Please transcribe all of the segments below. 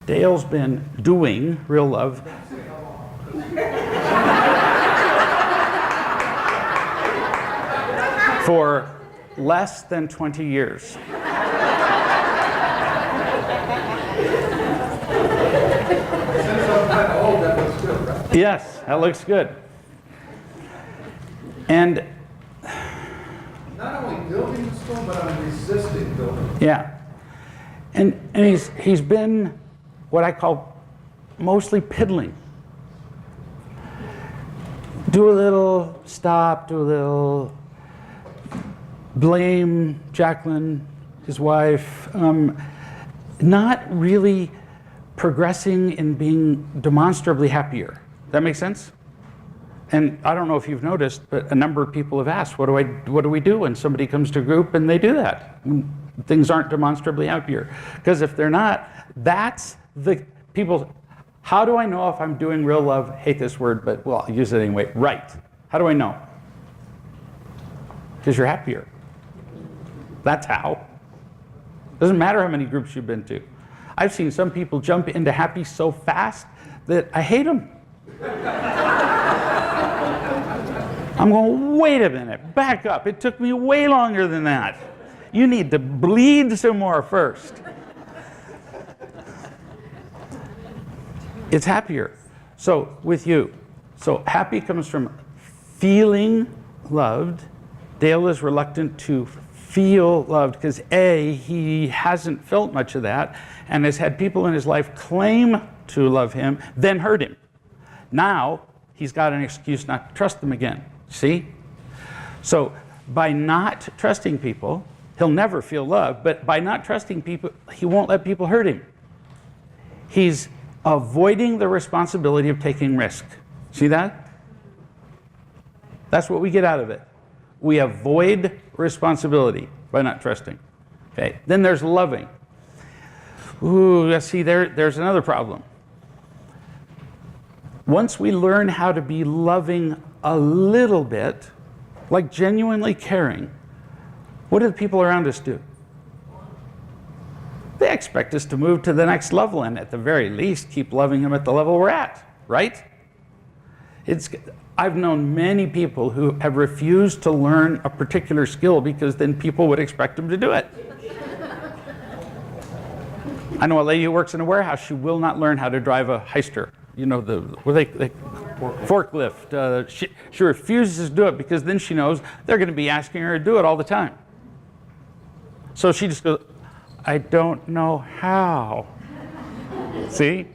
Dale's been doing real love for less than 20 years. Yes, that looks good. And not only building the stone, but I'm resisting building. yeah. And he's been what I call mostly piddling. Do a little, stop, do a little, blame Jacqueline, his wife, not really progressing in being demonstrably happier. That makes sense? And I don't know if you've noticed, but a number of people have asked, what do we do when somebody comes to a group and they do that? When things aren't demonstrably happier. Because if they're not, that's the people, how do I know if I'm doing real love, hate this word, but well, I'll use it anyway, right? How do I know? Because you're happier. That's how. Doesn't matter how many groups you've been to. I've seen some people jump into happy so fast that I hate them. I'm going, wait a minute, back up. It took me way longer than that. You need to bleed some more first. It's happier. So with you, so happy comes from feeling loved. Dale is reluctant to feel loved because A, he hasn't felt much of that and has had people in his life claim to love him, then hurt him. Now, he's got an excuse not to trust them again. See? So by not trusting people, he'll never feel love, but by not trusting people, he won't let people hurt him. He's avoiding the responsibility of taking risk. See that? That's what we get out of it. We avoid responsibility by not trusting. Okay. Then there's loving. Ooh, see, there's another problem. Once we learn how to be loving a little bit, like genuinely caring, what do the people around us do? They expect us to move to the next level and at the very least keep loving them at the level we're at, right? I've known many people who have refused to learn a particular skill because then people would expect them to do it. I know a lady who works in a warehouse. She will not learn how to drive a heister. You know, forklift. She refuses to do it because then she knows they're going to be asking her to do it all the time. So she just goes, I don't know how. See?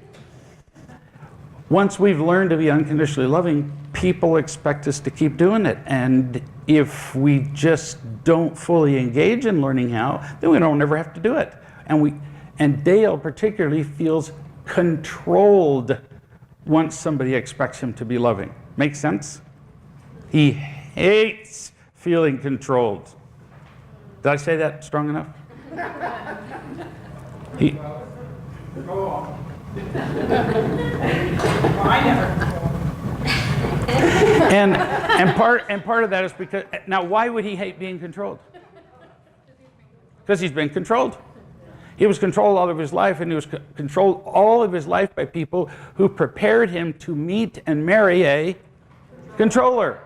Once we've learned to be unconditionally loving, people expect us to keep doing it. And if we just don't fully engage in learning how, then we don't ever have to do it. And Dale particularly feels controlled once somebody expects him to be loving. Make sense? He hates feeling controlled. Did I say that strong enough? Go on. And part of that is because, now why would he hate being controlled? Because he's been controlled. He was controlled all of his life, and he was controlled all of his life by people who prepared him to meet and marry a controller.